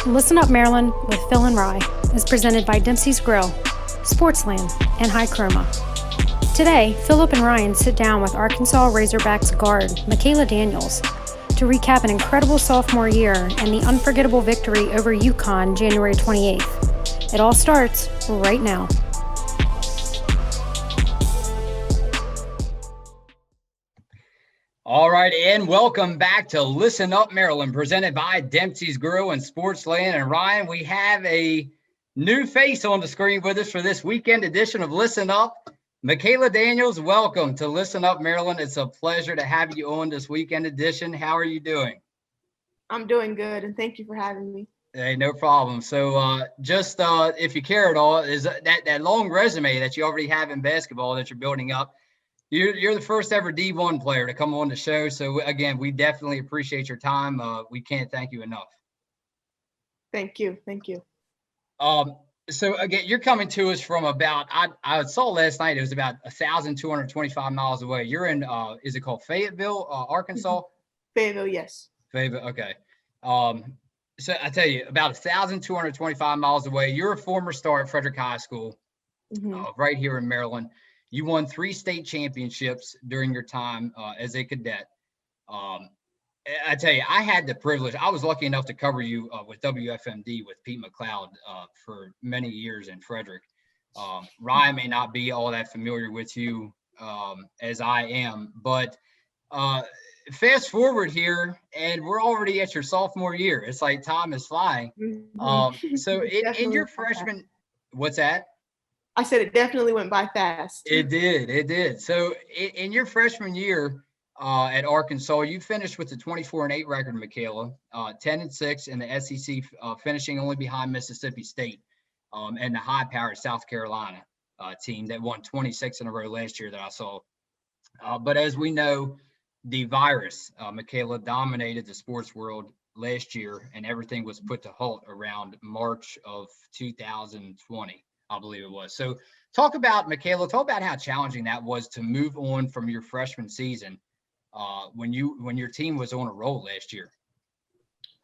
Listen Up Maryland with Phil and Rye is presented by Dempsey's Grill, Sportsland, and High Chroma. Today, Philip and Ryan sit down with Arkansas Razorbacks guard Makayla Daniels to recap an incredible sophomore year and the unforgettable victory over UConn January 28th. It all starts right now. All right, and welcome back to Listen Up Maryland, presented by Dempsey's Grill and Sportsland. And Ryan, we have a new face on the screen with us for this weekend edition of Listen Up. Makayla Daniels, welcome to Listen Up Maryland. It's a pleasure to have you on this weekend edition. How are you doing? I'm doing good, and thank you for having me. Hey, no problem. So just if you care at all, is that long resume that you already have in basketball that you're building up. You're the first ever D1 player to come on the show. So, again, we definitely appreciate your time. We can't thank you enough. Thank you. Thank you. So, again, you're coming to us from about, I saw last night, it was about 1,225 miles away. You're in, is it called Fayetteville, Arkansas? Fayetteville, yes. Fayetteville, okay. So, I tell you, about 1,225 miles away. You're a former star at Frederick High School, right here in Maryland. You won 3 state championships during your time as a cadet. I tell you, I had the privilege. I was lucky enough to cover you with WFMD with Pete McLeod for many years in Frederick. Ryan may not be all that familiar with you as I am, but fast forward here, and we're already at your sophomore year. It's like time is flying. So in your freshman, what's that? I said it definitely went by fast. It did. So in your freshman year at Arkansas, you finished with a 24-8 record, Makayla, 10-6 in the SEC, finishing only behind Mississippi State and the high-powered South Carolina team that won 26 in a row last year that I saw. But as we know, the virus, Makayla, dominated the sports world last year, and everything was put to halt around March of 2020. I believe it was. So Makayla, talk about how challenging that was to move on from your freshman season when your team was on a roll last year.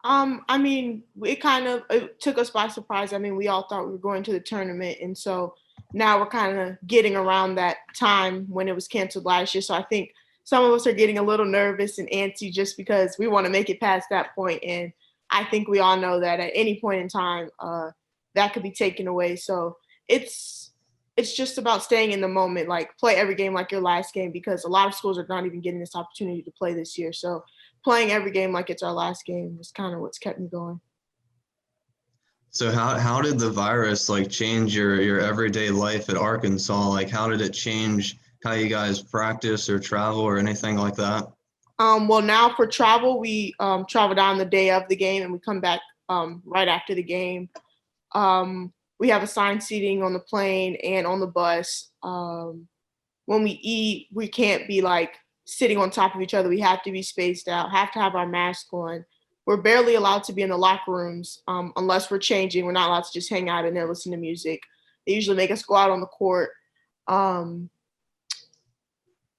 I mean, it took us by surprise. I mean, we all thought we were going to the tournament. And so now we're kind of getting around that time when it was canceled last year. So I think some of us are getting a little nervous and antsy just because we want to make it past that point. And I think we all know that at any point in time, that could be taken away. So it's just about staying in the moment, like play every game like your last game, because a lot of schools are not even getting this opportunity to play this year. So playing every game like it's our last game is kind of what's kept me going. So how did the virus change your everyday life at Arkansas? How did it change how you guys practice or travel or anything like that? Well, now for travel, we travel down the day of the game and we come back right after the game. We have assigned seating on the plane and on the bus. When we eat, we can't be sitting on top of each other. We have to be spaced out, have to have our mask on. We're barely allowed to be in the locker rooms unless we're changing. We're not allowed to just hang out in there, listen to music. They usually make us go out on the court.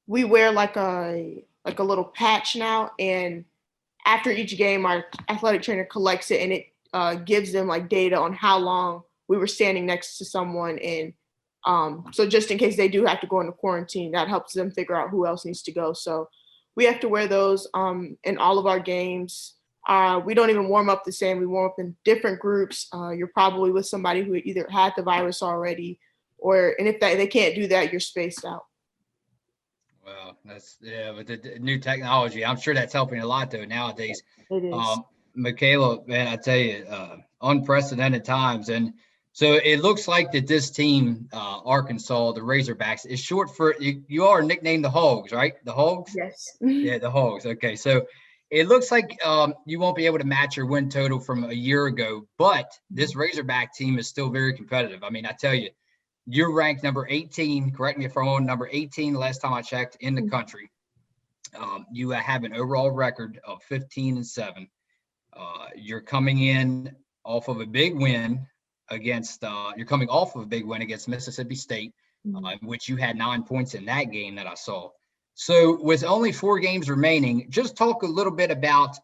We wear a little patch now, and after each game, our athletic trainer collects it and it gives them data on how long we were standing next to someone. And so just in case they do have to go into quarantine, that helps them figure out who else needs to go. So we have to wear those in all of our games. We don't even warm up the same. We warm up in different groups. You're probably with somebody who either had the virus already, and if they can't do that, you're spaced out. Well, with the new technology, I'm sure that's helping a lot though nowadays. It is. Makayla, man, I tell you, unprecedented times. And so it looks like that this team, Arkansas, the Razorbacks, is short for, you are nicknamed the Hogs, right? The Hogs? Yes. Yeah, the Hogs. Okay, so it looks like you won't be able to match your win total from a year ago, but this Razorback team is still very competitive. I mean, I tell you, you're ranked number 18, correct me if I'm wrong, number 18 last time I checked in the country. You have an overall record of 15-7. You're coming in off of a big win against Mississippi State, in which you had 9 points in that game that I saw. So with only 4 games remaining, just talk a little bit about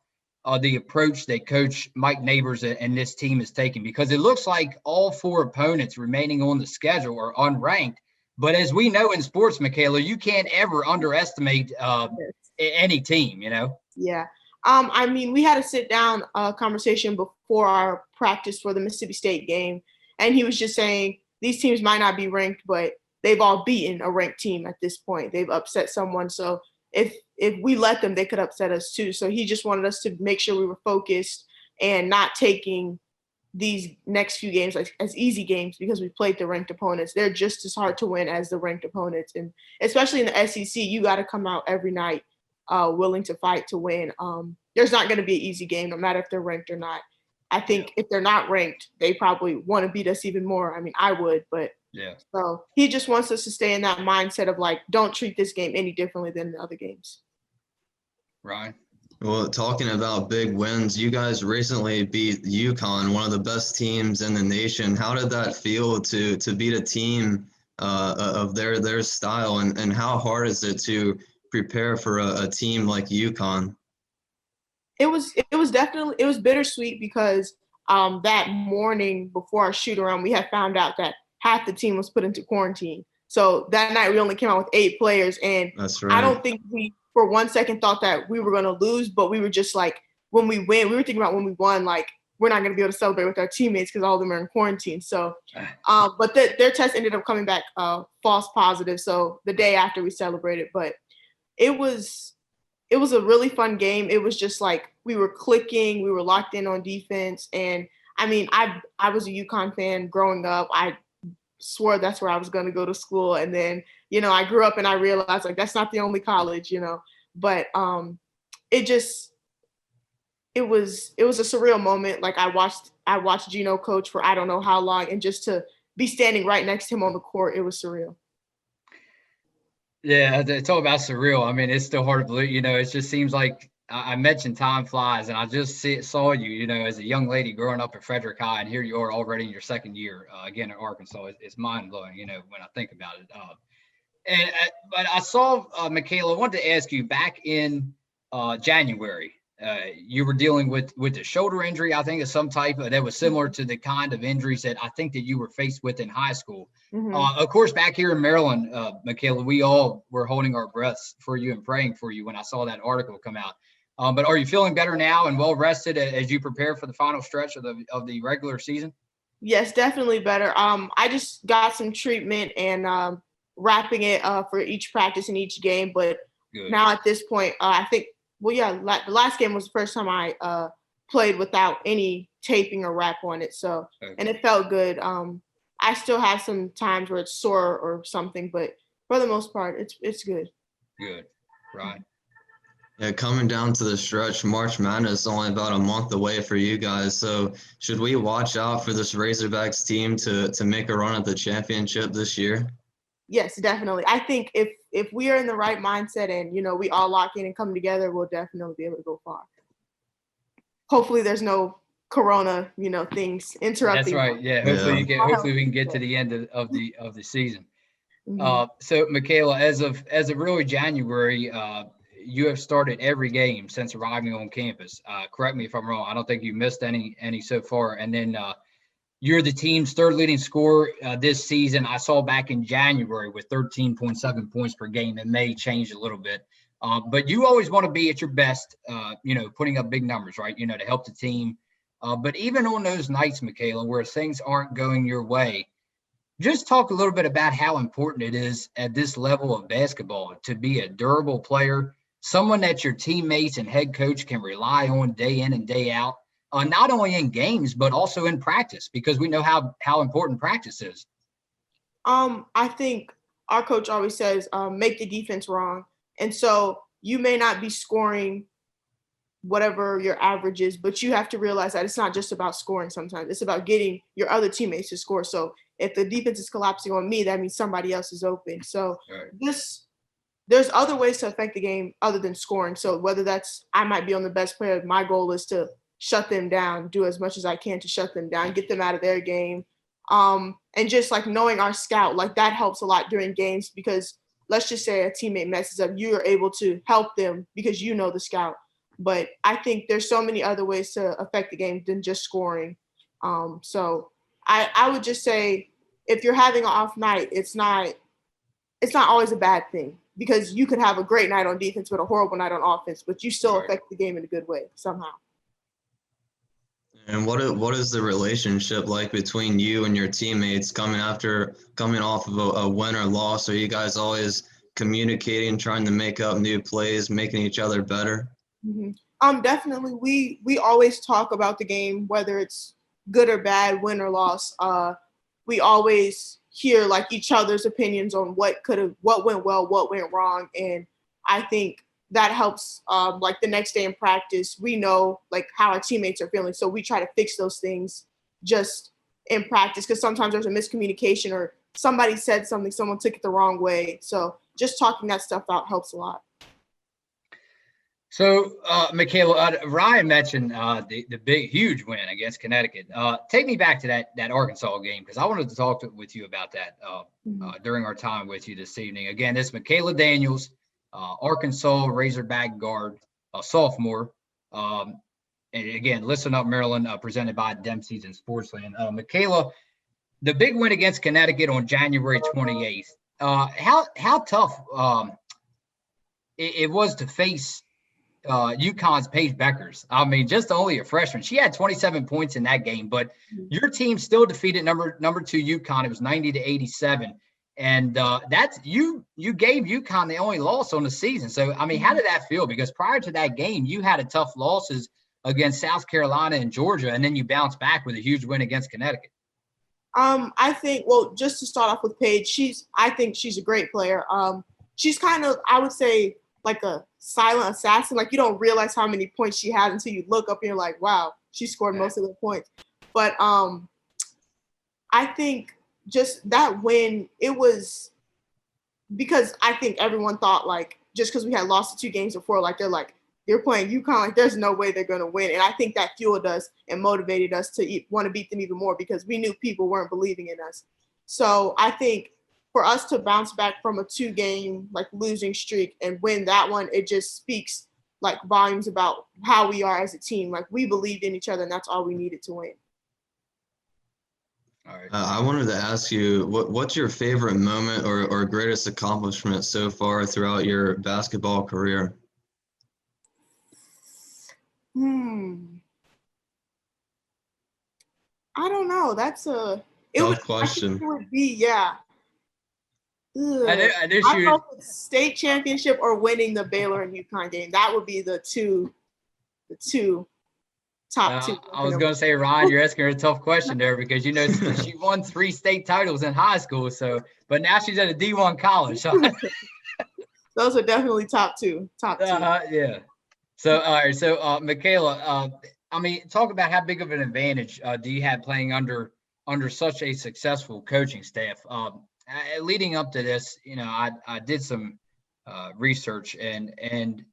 the approach that Coach Mike Neighbors and this team is taking? Because it looks like all 4 opponents remaining on the schedule are unranked. But as we know in sports, Makayla, you can't ever underestimate any team, you know? Yeah. I mean, we had a sit-down conversation before our practice for the Mississippi State game, and he was just saying these teams might not be ranked, but they've all beaten a ranked team at this point. They've upset someone. So if we let them, they could upset us too. So he just wanted us to make sure we were focused and not taking these next few games as easy games because we played the ranked opponents. They're just as hard to win as the ranked opponents. And especially in the SEC, you got to come out every night willing to fight to win. There's not going to be an easy game, no matter if they're ranked or not. I think if they're not ranked, they probably want to beat us even more. I mean, I would, but yeah. So he just wants us to stay in that mindset of like, don't treat this game any differently than the other games. Right. Well, talking about big wins, you guys recently beat UConn, one of the best teams in the nation. How did that feel to beat a team of their style, and how hard is it to prepare for a team like UConn? It was definitely bittersweet because that morning before our shoot around, we had found out that half the team was put into quarantine. So that night we only came out with 8 players, and That's right. I don't think we for one second thought that we were going to lose, but we were just like, when we win, we were thinking about when we won, like we're not going to be able to celebrate with our teammates because all of them are in quarantine. So, but their test ended up coming back false positive. So the day after we celebrated, but it was a really fun game. It was just like we were clicking, we were locked in on defense. And I mean, I was a UConn fan growing up. I swore that's where I was going to go to school. And then, you know, I grew up and I realized like that's not the only college, you know, but it was a surreal moment. Like I watched Gino coach for I don't know how long, and just to be standing right next to him on the court, it was surreal. Yeah, it's all about surreal. I mean, it's still hard to believe, you know, it just seems like I mentioned time flies, and I just saw you, you know, as a young lady growing up at Frederick High, and here you are already in your second year, again, at Arkansas. It's mind blowing, you know, when I think about it. But I saw, Makayla, I wanted to ask you back in January, you were dealing with the shoulder injury, I think, of some type that was similar to the kind of injuries that I think that you were faced with in high school. Mm-hmm. Of course, back here in Maryland, Makayla, we all were holding our breaths for you and praying for you when I saw that article come out. But are you feeling better now and well rested as you prepare for the final stretch of the regular season? Yes, definitely better. I just got some treatment and wrapping it for each practice and each game. But Good. Now at this point, I think, well, yeah, the last game was the first time I played without any taping or wrap on it. So, Okay. And it felt good. I still have some times where it's sore or something, but for the most part, it's good. Good. Right. Yeah, coming down to the stretch, March Madness is only about a month away for you guys. So should we watch out for this Razorbacks team to make a run at the championship this year? Yes, definitely. I think if we are in the right mindset and, you know, we all lock in and come together, we'll definitely be able to go far. Hopefully there's no Corona, you know, things interrupting. That's right. Yeah. Hopefully we can get to the end of the season. Mm-hmm. So Makayla, as of really January, you have started every game since arriving on campus. Correct me if I'm wrong. I don't think you missed any so far. And then you're the team's third leading scorer this season. I saw back in January with 13.7 points per game. It may change a little bit, but you always want to be at your best. You know, putting up big numbers, right? You know, to help the team. But even on those nights, Makayla, where things aren't going your way, just talk a little bit about how important it is at this level of basketball to be a durable player, someone that your teammates and head coach can rely on day in and day out, not only in games, but also in practice, because we know how important practice is. I think our coach always says, make the defense wrong. And so you may not be scoring whatever your average is, but you have to realize that it's not just about scoring sometimes. It's about getting your other teammates to score. So if the defense is collapsing on me, that means somebody else is open. So there's other ways to affect the game other than scoring. So whether that's I might be on the best player, my goal is to shut them down, do as much as I can to shut them down, get them out of their game. And just like knowing our scout, like that helps a lot during games because let's just say a teammate messes up, you're able to help them because you know the scout. But I think there's so many other ways to affect the game than just scoring. So I would just say if you're having an off night, it's not always a bad thing, because you could have a great night on defense but a horrible night on offense, but you still affect the game in a good way somehow. And what is the relationship like between you and your teammates coming off of a win or loss? Are you guys always communicating, trying to make up new plays, making each other better? Mm-hmm. Definitely. We always talk about the game, whether it's good or bad, win or loss. We always hear like each other's opinions on what went well, what went wrong, and I think that helps. Like the next day in practice, we know like how our teammates are feeling, so we try to fix those things just in practice, because sometimes there's a miscommunication or somebody said something, someone took it the wrong way. So just talking that stuff out helps a lot. So, Makayla, Ryan mentioned the big, huge win against Connecticut. Take me back to that Arkansas game, because I wanted to talk with you about that during our time with you this evening. Again, this is Makayla Daniels, Arkansas Razorback guard, sophomore. And again, Listen Up Maryland, presented by Dempsey's and Sportsland. Makayla, the big win against Connecticut on January 28th. How tough it was to face UConn's Paige Beckers. I mean, just only a freshman. She had 27 points in that game, but your team still defeated number 2 UConn. It was 90-87. And that's you gave UConn the only loss on the season. So, I mean, how did that feel? Because prior to that game, you had a tough losses against South Carolina and Georgia, and then you bounced back with a huge win against Connecticut. I think, well, just to start off with Paige, I think she's a great player. She's kind of, I would say, like a silent assassin. Like you don't realize how many points she had until you look up and you're like, wow, she scored most of the points. But I think just that win, it was because I think everyone thought like, just because we had lost the 2 games before, like they're playing UConn, like there's no way they're going to win. And I think that fueled us and motivated us to want to beat them even more, because we knew people weren't believing in us. So I think for us to bounce back from a 2-game like losing streak and win that one, it just speaks like volumes about how we are as a team. Like we believed in each other, and that's all we needed to win. All right. I wanted to ask you, what's your favorite moment or greatest accomplishment so far throughout your basketball career? I don't know. That's Tough question. It would be, yeah. I don't know if it's state championship or winning the Baylor and UConn game. That would be the two top 2. I was going to say, Ryan, you're asking her a tough question there, because you know she won 3 state titles in high school. So, but now she's at a D1 college. So. Those are definitely top 2. Yeah. So, all right. So, Makayla, I mean, talk about how big of an advantage do you have playing under such a successful coaching staff? Leading up to this, you know, I did some research, and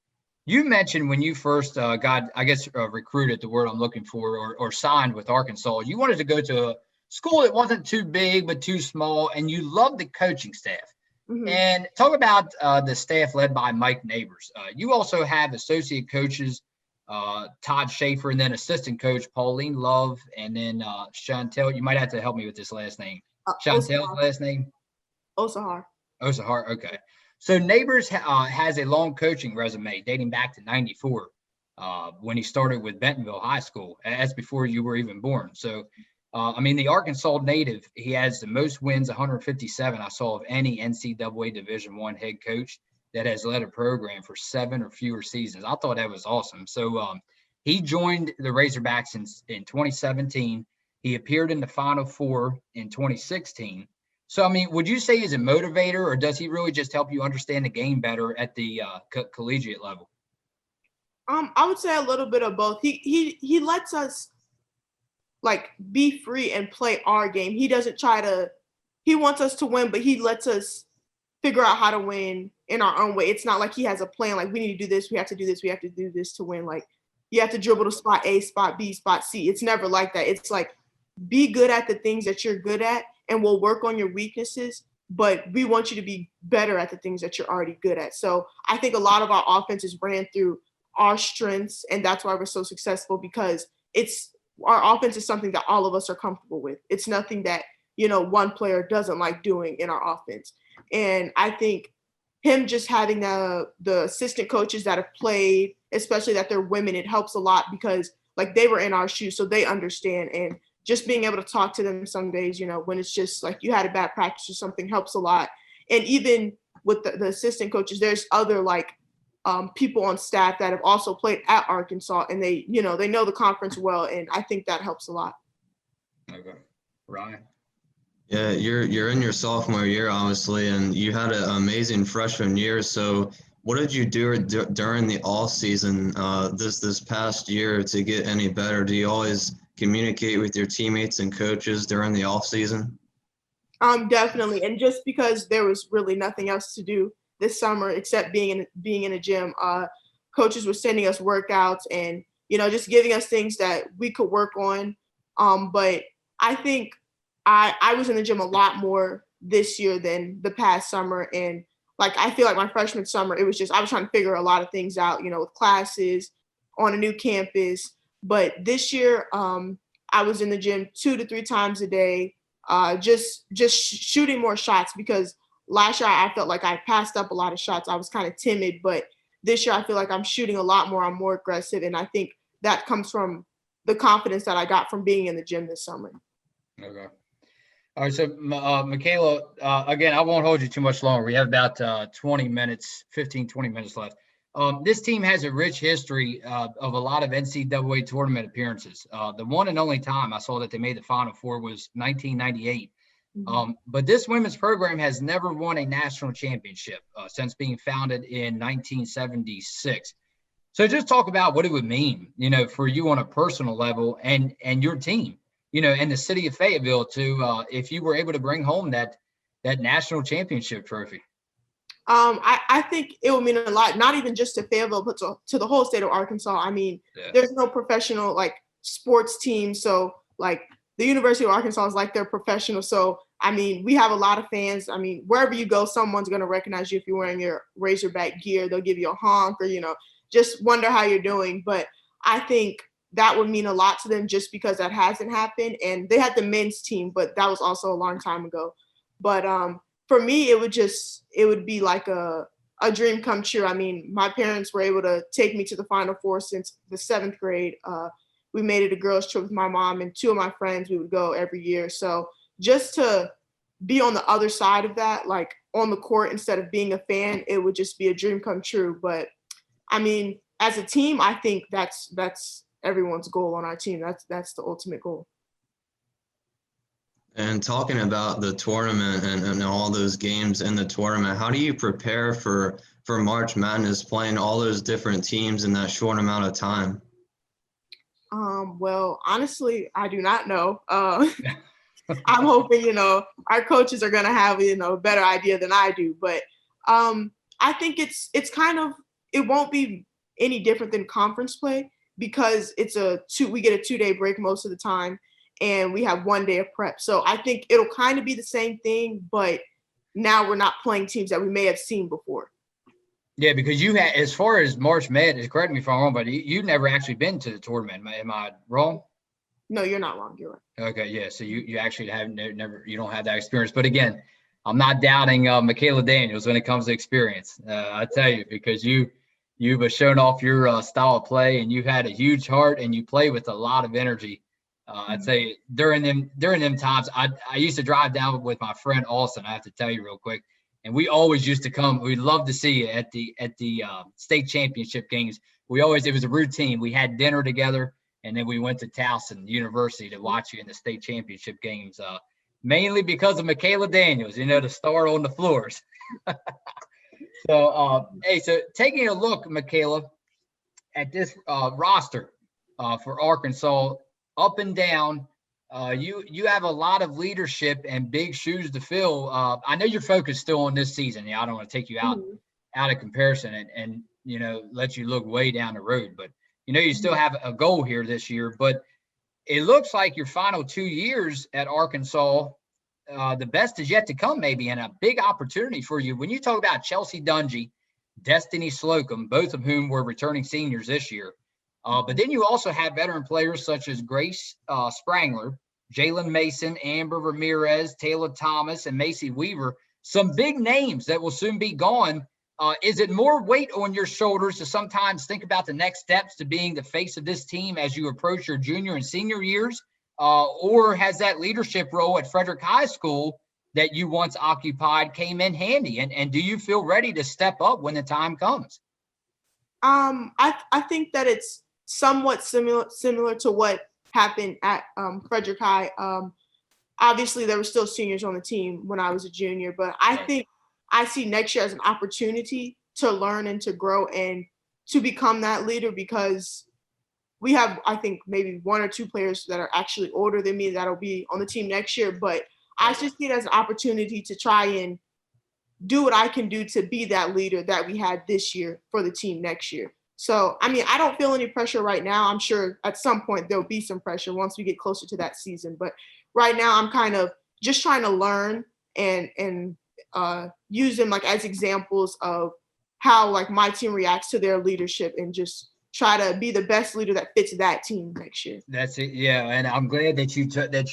you mentioned when you first got, I guess, recruited, the word I'm looking for, or signed with Arkansas, you wanted to go to a school that wasn't too big but too small, and you loved the coaching staff. Mm-hmm. And talk about the staff led by Mike Neighbors. You also have associate coaches, Todd Schaefer, and then assistant coach Pauline Love, and then Chantel. You might have to help me with this last name. Chantel's last name? Osahar. Okay. So Neighbors has a long coaching resume dating back to 94 when he started with Bentonville High School. That's before you were even born. So, I mean, the Arkansas native, he has the most wins, 157, I saw, of any NCAA Division I head coach that has led a program for 7 or fewer seasons. I thought that was awesome. So he joined the Razorbacks in 2017. He appeared in the Final Four in 2016. So, I mean, would you say he's a motivator, or does he really just help you understand the game better at the collegiate level? I would say a little bit of both. He lets us like be free and play our game. He doesn't he wants us to win, but he lets us figure out how to win in our own way. It's not like he has a plan, like we need to do this, we have to do this, we have to do this to win. Like you have to dribble to spot A, spot B, spot C. It's never like that. It's like, be good at the things that you're good at, and we'll work on your weaknesses, but we want you to be better at the things that you're already good at. So I think a lot of our offenses ran through our strengths, and that's why we're so successful, because our offense is something that all of us are comfortable with. It's nothing that, one player doesn't like doing in our offense. And I think him just having the assistant coaches that have played, especially that they're women, it helps a lot, because like they were in our shoes, so they understand. And just being able to talk to them some days, when it's just like you had a bad practice or something, helps a lot. And even with the assistant coaches, there's other like people on staff that have also played at Arkansas, and they know the conference well, and I think that helps a lot. Okay, Ryan. Yeah, you're in your sophomore year, obviously, and you had an amazing freshman year. So, what did you do during the off season this past year to get any better? Do you always communicate with your teammates and coaches during the off season? Definitely, and just because there was really nothing else to do this summer except being in a gym, coaches were sending us workouts and just giving us things that we could work on. But I think I was in the gym a lot more this year than the past summer. And like, I feel like my freshman summer, it was just, I was trying to figure a lot of things out, with classes on a new campus. But this year, I was in the gym 2 to 3 times a day, just shooting more shots, because last year I felt like I passed up a lot of shots. I was kind of timid, but this year I feel like I'm shooting a lot more. I'm more aggressive. And I think that comes from the confidence that I got from being in the gym this summer. Okay. All right, so Makayla, again, I won't hold you too much longer. We have about 20 minutes left. This team has a rich history of a lot of NCAA tournament appearances. The one and only time I saw that they made the Final Four was 1998. But this women's program has never won a national championship since being founded in 1976. So just talk about what it would mean, for you on a personal level and your team, and the city of Fayetteville to if you were able to bring home that national championship trophy. I think it would mean a lot, not even just to Fayetteville, but to the whole state of Arkansas. I mean, There's no professional like sports team. So like the University of Arkansas is like they're professional. So, I mean, we have a lot of fans. I mean, wherever you go, someone's going to recognize you if you're wearing your Razorback gear. They'll give you a honk or, just wonder how you're doing. But I think that would mean a lot to them, just because that hasn't happened. And they had the men's team, but that was also a long time ago. But for me, it would be like a dream come true. I mean, my parents were able to take me to the Final Four since the 7th grade. We made it a girls' trip with my mom and 2 of my friends. We would go every year. So just to be on the other side of that, like on the court instead of being a fan, it would just be a dream come true. But I mean, as a team, I think that's everyone's goal on our team. That's the ultimate goal. And talking about the tournament and all those games in the tournament, how do you prepare for March Madness, playing all those different teams in that short amount of time? Well, honestly, I do not know. I'm hoping, our coaches are going to have, a better idea than I do. But I think it's kind of, it won't be any different than conference play, because we get a 2-day break most of the time, and we have 1 day of prep. So I think it'll kind of be the same thing, but now we're not playing teams that we may have seen before. Yeah, because you had, as far as March Madness, correct me if I'm wrong, but you've never actually been to the tournament. Am I wrong? No, you're not wrong. You're right. Okay, yeah. So you actually have never, you don't have that experience. But again, I'm not doubting Makayla Daniels when it comes to experience. I tell you, because you've shown off your style of play, and you've had a huge heart, and you play with a lot of energy. I'd say during them times, I used to drive down with my friend Austin. I have to tell you real quick. And we always used to come. We'd love to see you at the state championship games. It was a routine. We had dinner together, and then we went to Towson University to watch you in the state championship games, mainly because of Makayla Daniels, the star on the floors. So taking a look, Makayla, at this roster for Arkansas, up and down, you have a lot of leadership and big shoes to fill. I know you're focused still on this season. I don't want to take you out of comparison and let you look way down the road. But you still have a goal here this year. But it looks like your final 2 years at Arkansas, the best is yet to come, maybe, and a big opportunity for you. When you talk about Chelsea Dungee, Destiny Slocum, both of whom were returning seniors this year. But then you also have veteran players such as Grace Sprangler, Jalen Mason, Amber Ramirez, Taylor Thomas, and Macy Weaver. Some big names that will soon be gone. Is it more weight on your shoulders to sometimes think about the next steps to being the face of this team as you approach your junior and senior years? Or has that leadership role at Frederick High School that you once occupied came in handy? And do you feel ready to step up when the time comes? I think that it's somewhat similar to what happened at Frederick High. Obviously, there were still seniors on the team when I was a junior, but I think I see next year as an opportunity to learn and to grow and to become that leader, because we have, I think, maybe one or two players that are actually older than me that'll be on the team next year. But I just see it as an opportunity to try and do what I can do to be that leader that we had this year for the team next year. So, I mean, I don't feel any pressure right now. I'm sure at some point there'll be some pressure once we get closer to that season. But right now I'm kind of just trying to learn and use them like as examples of how like my team reacts to their leadership, and just try to be the best leader that fits that team next year. That's it. Yeah. And I'm glad that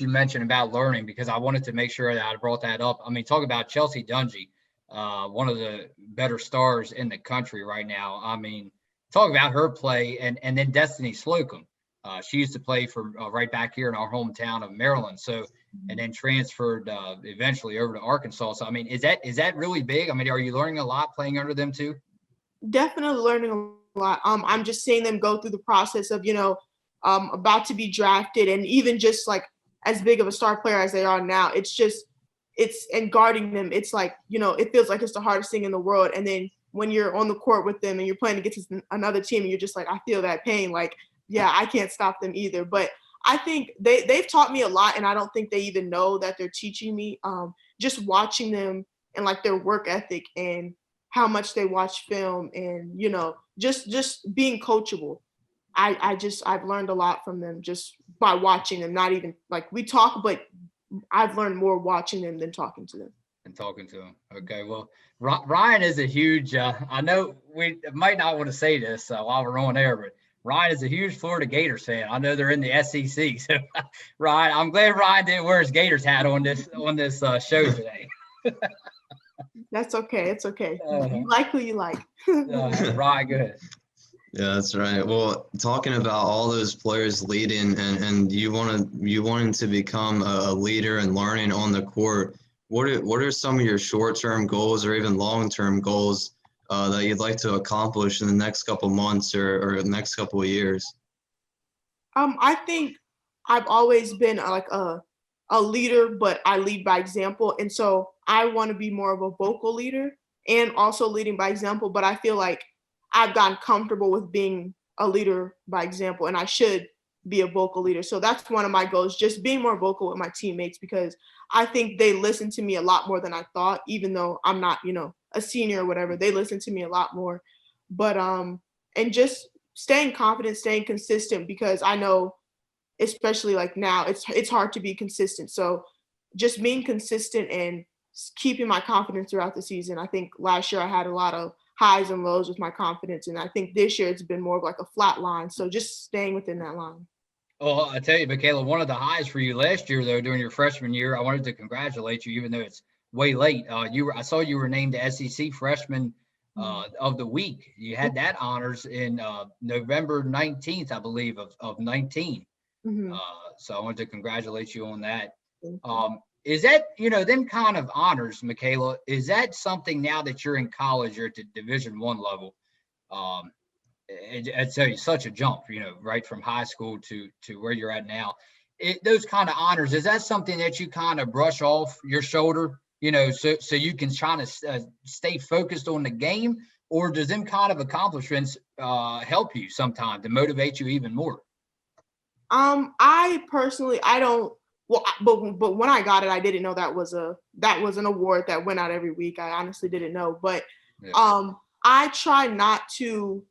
you mentioned about learning, because I wanted to make sure that I brought that up. I mean, talk about Chelsea Dungee, one of the better stars in the country right now. I mean, talk about her play, and then Destiny Slocum. She used to play for right back here in our hometown of Maryland. So, and then transferred eventually over to Arkansas. So, I mean, is that really big? I mean, are you learning a lot playing under them too? Definitely learning a lot. I'm just seeing them go through the process of, about to be drafted, and even just like as big of a star player as they are now, and guarding them, it's like, it feels like it's the hardest thing in the world. And then when you're on the court with them and you're playing against another team, and you're just like, I feel that pain. Like, yeah, I can't stop them either. But I think they've taught me a lot, and I don't think they even know that they're teaching me. Just watching them and like their work ethic and how much they watch film, and just being coachable. I've learned a lot from them just by watching them. Not even like we talk, but I've learned more watching them than talking to them. And talking to him. Okay. Well, Ryan is a huge, I know we might not want to say this while we're on air, but Ryan is a huge Florida Gators fan. I know they're in the SEC. So, Ryan, I'm glad Ryan didn't wear his Gators hat on this show today. That's okay. It's okay. You like who you like. Ryan, go ahead. Yeah, that's right. Well, talking about all those players leading and you wanting to become a leader and learning on the court, what are some of your short-term goals or even long-term goals that you'd like to accomplish in the next couple months or the next couple of years? I think I've always been like a leader, but I lead by example. And so I want to be more of a vocal leader and also leading by example. But I feel like I've gotten comfortable with being a leader by example, and I should be a vocal leader. So that's one of my goals, just being more vocal with my teammates, because I think they listen to me a lot more than I thought, even though I'm not, a senior or whatever. They listen to me a lot more. But and just staying confident, staying consistent, because I know, especially like now, it's hard to be consistent. So just being consistent and keeping my confidence throughout the season. I think last year I had a lot of highs and lows with my confidence, and I think this year it's been more of like a flat line. So just staying within that line. Well, I tell you, Makayla, one of the highs for you last year, though, during your freshman year, I wanted to congratulate you, even though it's way late. I saw you were named the SEC Freshman of the Week. You had that honors in November 19th, I believe, of 19. Mm-hmm. So I wanted to congratulate you on that. Is that, them kind of honors, Makayla, is that something now that you're in college or at the Division I level? I'd tell you, such a jump, right from high school to where you're at now. Those kind of honors, is that something that you kind of brush off your shoulder, so you can try to stay focused on the game? Or does them kind of accomplishments help you sometimes to motivate you even more? I personally, I don't. Well, but when I got it, I didn't know that was an award that went out every week. I honestly didn't know, but yeah. I try not to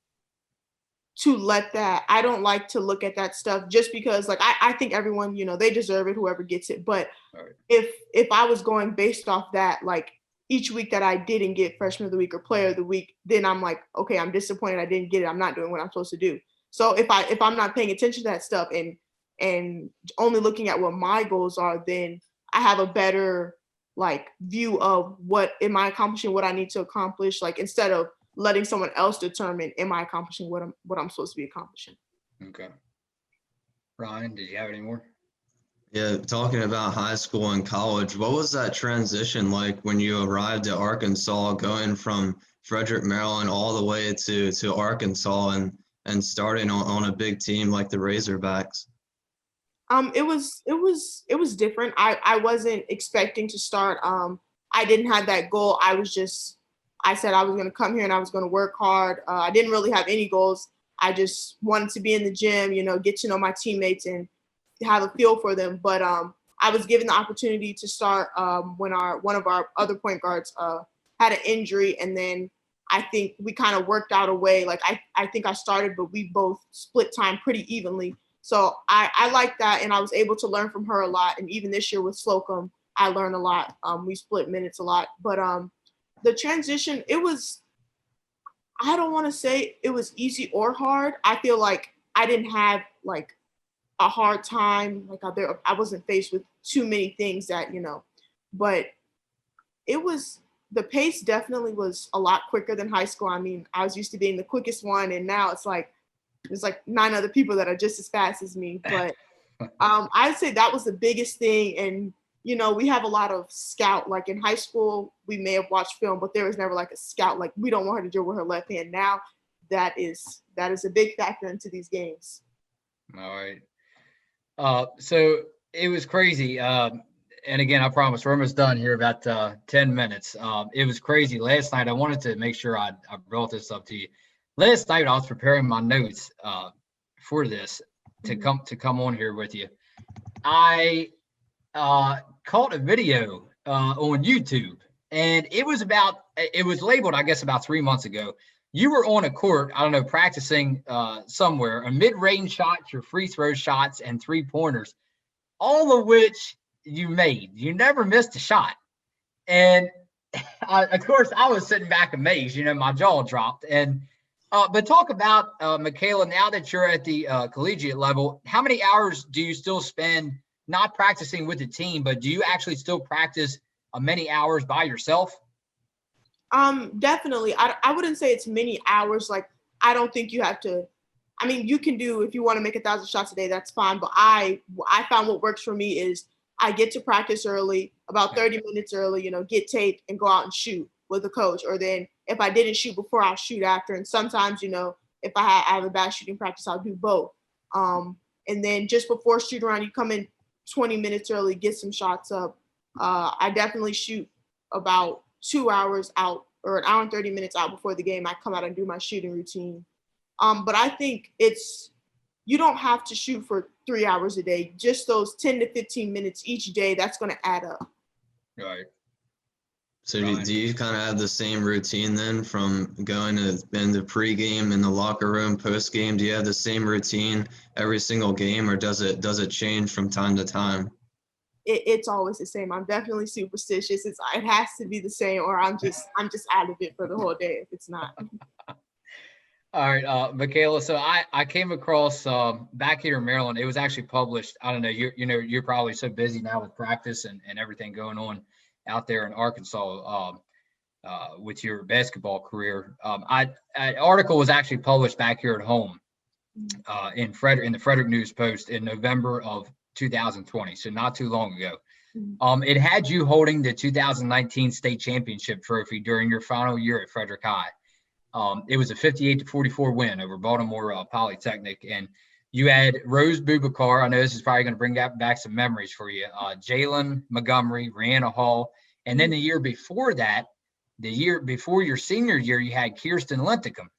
let that. I don't like to look at that stuff just because, like, I think everyone, they deserve it, whoever gets it. But right. if I was going based off that, like, each week that I didn't get freshman of the week or player of the week, then I'm like, okay, I'm disappointed I didn't get it. I'm not doing what I'm supposed to do. So if I'm not paying attention to that stuff and only looking at what my goals are, then I have a better like view of what am I accomplishing, what I need to accomplish, like instead of letting someone else determine am I accomplishing what I'm supposed to be accomplishing. Okay. Ryan, did you have any more? Yeah, talking about high school and college, what was that transition like when you arrived at Arkansas, going from Frederick, Maryland, all the way to Arkansas and starting on a big team like the Razorbacks? It was different. I wasn't expecting to start. I didn't have that goal. I said I was going to come here and I was going to work hard. I didn't really have any goals. I just wanted to be in the gym, get to know my teammates and have a feel for them. But I was given the opportunity to start when one of our other point guards had an injury, and then I think we kind of worked out a way. Like I think I started, but we both split time pretty evenly. So I like that, and I was able to learn from her a lot. And even this year with Slocum, I learned a lot. We split minutes a lot. But the transition, I don't want to say it was easy or hard. I feel like I didn't have like a hard time. Like I wasn't faced with too many things that, but the pace definitely was a lot quicker than high school. I mean, I was used to being the quickest one, and now it's like, there's like 9 other people that are just as fast as me. But I'd say that was the biggest thing. And, we have a lot of scout, like in high school, we may have watched film, but there was never like a scout, like we don't want her to dribble with her left hand. Now that is a big factor into these games. All right. So it was crazy. And again, I promise we're almost done here, about 10 minutes. It was crazy. Last night, I wanted to make sure I brought this up to you. Last night, I was preparing my notes for this to come on here with you. I caught a video on YouTube, and it was labeled, I guess, about 3 months ago. You were on a court, I don't know, practicing somewhere, a mid-range shots, your free throw shots, and 3-pointers, all of which you made. You never missed a shot. And of course, I was sitting back amazed, my jaw dropped. And but talk about, Makayla, now that you're at the collegiate level, how many hours do you still spend not practicing with the team, but do you actually still practice many hours by yourself? Definitely. I wouldn't say it's many hours. Like, I don't think you have to. I mean, you can do, if you want to make 1,000 shots a day, that's fine. But I found what works for me is I get to practice early, about 30 minutes early, get taped and go out and shoot with the coach. Or then if I didn't shoot before, I'll shoot after. And sometimes, if I have a bad shooting practice, I'll do both. And then just before shoot around, you come in 20 minutes early, get some shots up. I definitely shoot about 2 hours out, or an hour and 30 minutes out before the game. I come out and do my shooting routine. But I think you don't have to shoot for 3 hours a day. Just those 10 to 15 minutes each day, that's going to add up. Right. So do you kind of have the same routine then, from going in the pregame, in the locker room, postgame? Do you have the same routine every single game, or does it change from time to time? It's always the same. I'm definitely superstitious. It has to be the same, or I'm just out of it for the whole day if it's not. All right, Makayla. So I came across back here in Maryland. It was actually published. I don't know. You're probably so busy now with practice and everything going on out there in Arkansas with your basketball career. An article was actually published back here at home in the Frederick News Post in November of 2020, so not too long ago. It had you holding the 2019 state championship trophy during your final year at Frederick High. It was a 58-44 win over Baltimore Polytechnic, and you had Rose Bubakar. I know this is probably going to bring back some memories for you. Jalen Montgomery, Rihanna Hall, and then the year before that, the year before your senior year, you had Kirsten Linthicum.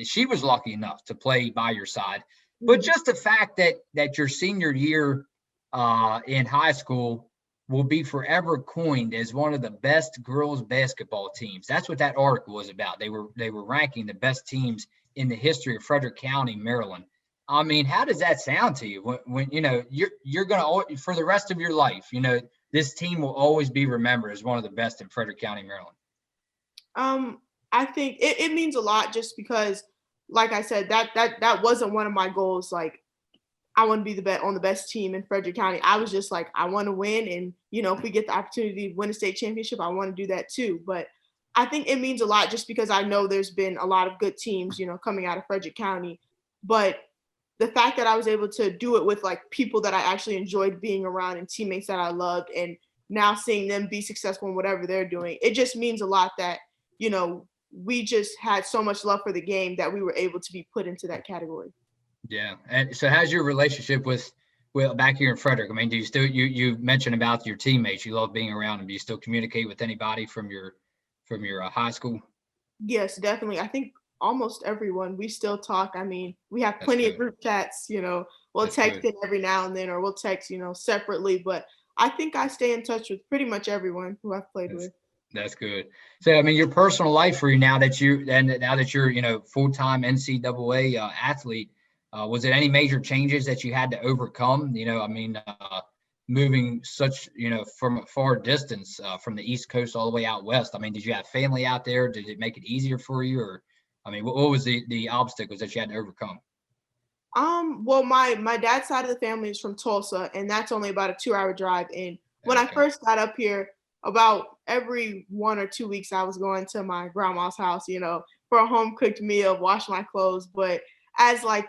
She was lucky enough to play by your side. But just the fact that your senior year in high school will be forever coined as one of the best girls basketball teams. That's what that article was about. They were ranking the best teams in the history of Frederick County, Maryland. I mean, how does that sound to you when you're going to, for the rest of your life, this team will always be remembered as one of the best in Frederick County, Maryland? I think it means a lot just because, like I said, that wasn't one of my goals. Like, I want to be on the best team in Frederick County. I was just like, I want to win. And, if we get the opportunity to win a state championship, I want to do that too. But I think it means a lot just because I know there's been a lot of good teams, coming out of Frederick County. But the fact that I was able to do it with like people that I actually enjoyed being around and teammates that I loved, and now seeing them be successful in whatever they're doing, it just means a lot that, we just had so much love for the game that we were able to be put into that category. Yeah. And so how's your relationship with back here in Frederick? I mean, do you still, you mentioned about your teammates, you love being around them. Do you still communicate with anybody from your high school? Yes, definitely. I think almost everyone, we still talk. I mean, we have plenty of group chats, we'll That's text good. in every now and then, or we'll text, separately, but I think I stay in touch with pretty much everyone who I've played with. That's good. So, I mean, your personal life for you now that you're, full-time NCAA athlete, was it any major changes that you had to overcome? Moving such, from a far distance from the East Coast all the way out west. I mean, did you have family out there? Did it make it easier for you? Or, I mean, what was the obstacles that you had to overcome? Well, my dad's side of the family is from Tulsa, and that's only about a 2-hour drive. And when I first got up here, about every 1 or 2 weeks, I was going to my grandma's house, for a home cooked meal, wash my clothes. But as I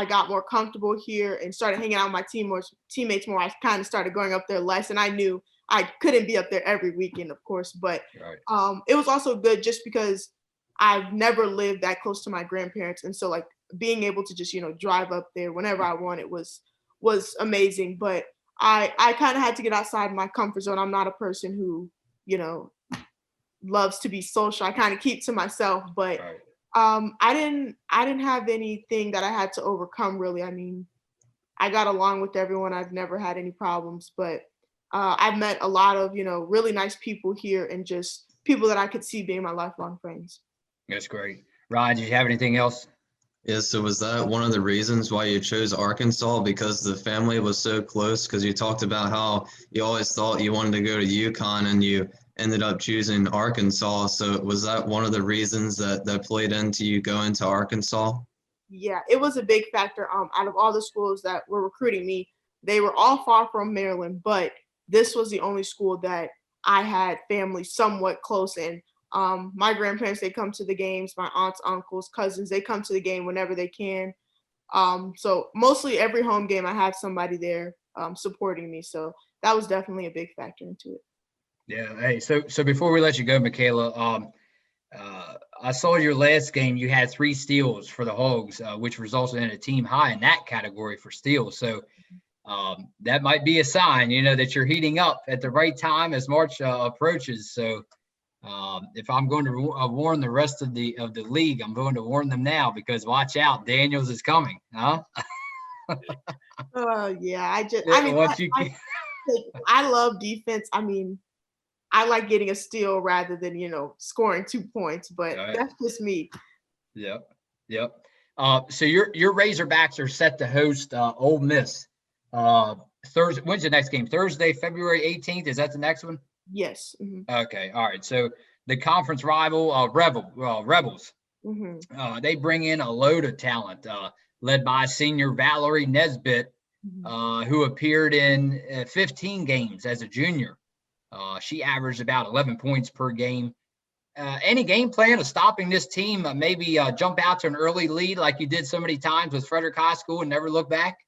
got more comfortable here and started hanging out with my teammates more, I kind of started going up there less. And I knew I couldn't be up there every weekend, of course. But it was also good just because I've never lived that close to my grandparents. And so like being able to just, drive up there whenever I wanted was amazing. But I kind of had to get outside my comfort zone. I'm not a person who, loves to be social. I kind of keep to myself, but I didn't have anything that I had to overcome really. I mean, I got along with everyone. I've never had any problems, but I've met a lot of, really nice people here and just people that I could see being my lifelong friends. That's great. Ryan, did you have anything else? Yeah, so was that one of the reasons why you chose Arkansas, because the family was so close? Because you talked about how you always thought you wanted to go to UConn and you ended up choosing Arkansas. So was that one of the reasons that played into you going to Arkansas? Yeah, it was a big factor. Out of all the schools that were recruiting me, they were all far from Maryland, but this was the only school that I had family somewhat close in. My grandparents, they come to the games, my aunts, uncles, cousins, they come to the game whenever they can. So mostly every home game, I have somebody there supporting me. So that was definitely a big factor into it. Yeah. Hey, so before we let you go, Makayla, I saw your last game. You had 3 steals for the Hogs, which resulted in a team high in that category for steals. So that might be a sign, that you're heating up at the right time as March approaches. So if I'm going to warn the rest of the league, I'm going to warn them now, because watch out, Daniels is coming, huh? Yeah, I love defense. I mean, I like getting a steal rather than, scoring 2 points, but that's just me. Yep. So your Razorbacks are set to host Ole Miss Thursday. When's the next game? Thursday, February 18th. Is that the next one? Yes. Mm-hmm. Okay. All right. So the conference rival Rebels, they bring in a load of talent, led by senior Valerie Nesbitt, who appeared in 15 games as a junior. She averaged about 11 points per game. Any game plan of stopping this team? Maybe jump out to an early lead like you did so many times with Frederick High School and never look back?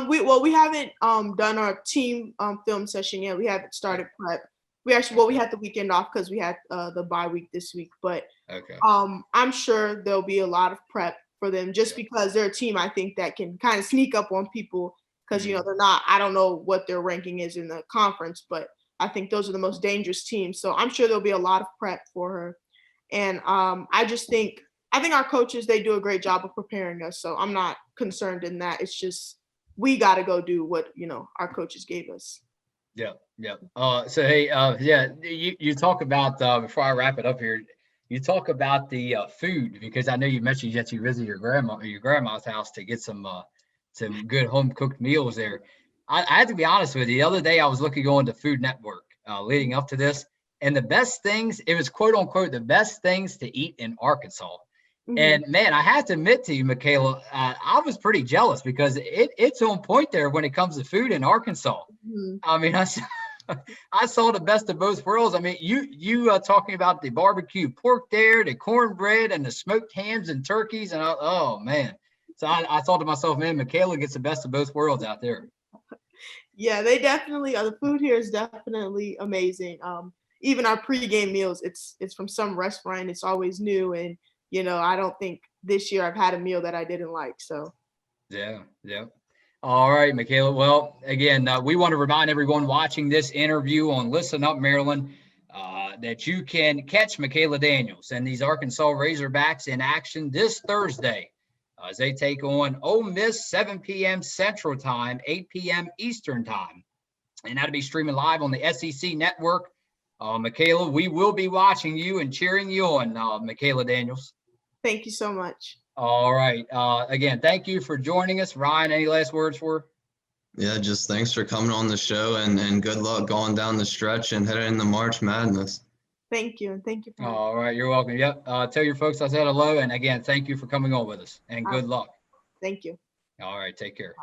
We haven't done our team film session yet. We haven't started prep. We had the weekend off because we had the bye week this week. But I'm sure there'll be a lot of prep for them just because they're a team I think that can kind of sneak up on people because they're not. I don't know what their ranking is in the conference, but I think those are the most dangerous teams. So I'm sure there'll be a lot of prep for her. And I think our coaches, they do a great job of preparing us. So I'm not concerned in that. It's just we got to go do what, our coaches gave us. Yeah. So, hey, you talk about, before I wrap it up here, you talk about the food, because I know you mentioned that you visit your grandma's house to get some good home cooked meals there. I have to be honest with you. The other day I was looking on the Food Network leading up to this, and the best things, it was quote unquote the best things to eat in Arkansas. And man, I have to admit to you, Makayla, I was pretty jealous because it's on point there when it comes to food in Arkansas. I mean, I saw the best of both worlds. I mean, you talking about the barbecue pork there, the cornbread, and the smoked hams and turkeys, and oh man. So I thought to myself, man, Makayla gets the best of both worlds out there. Yeah, they definitely. The food here is definitely amazing. Even our pregame meals, it's from some restaurant. It's always new, and I don't think this year I've had a meal that I didn't like. So. Yeah. All right, Makayla. Well, again, we want to remind everyone watching this interview on Listen Up Maryland that you can catch Makayla Daniels and these Arkansas Razorbacks in action this Thursday as they take on Ole Miss, 7 p.m. Central Time, 8 p.m. Eastern Time. And that'll be streaming live on the SEC Network. Makayla, we will be watching you and cheering you on, Makayla Daniels. Thank you so much. All right. Again, thank you for joining us. Ryan, any last words for her? Yeah, just thanks for coming on the show and good luck going down the stretch and heading into March Madness. Thank you. And thank you. All right. You're welcome. Yep. Tell your folks I said hello. And again, thank you for coming on with us and good luck. Thank you. All right. Take care.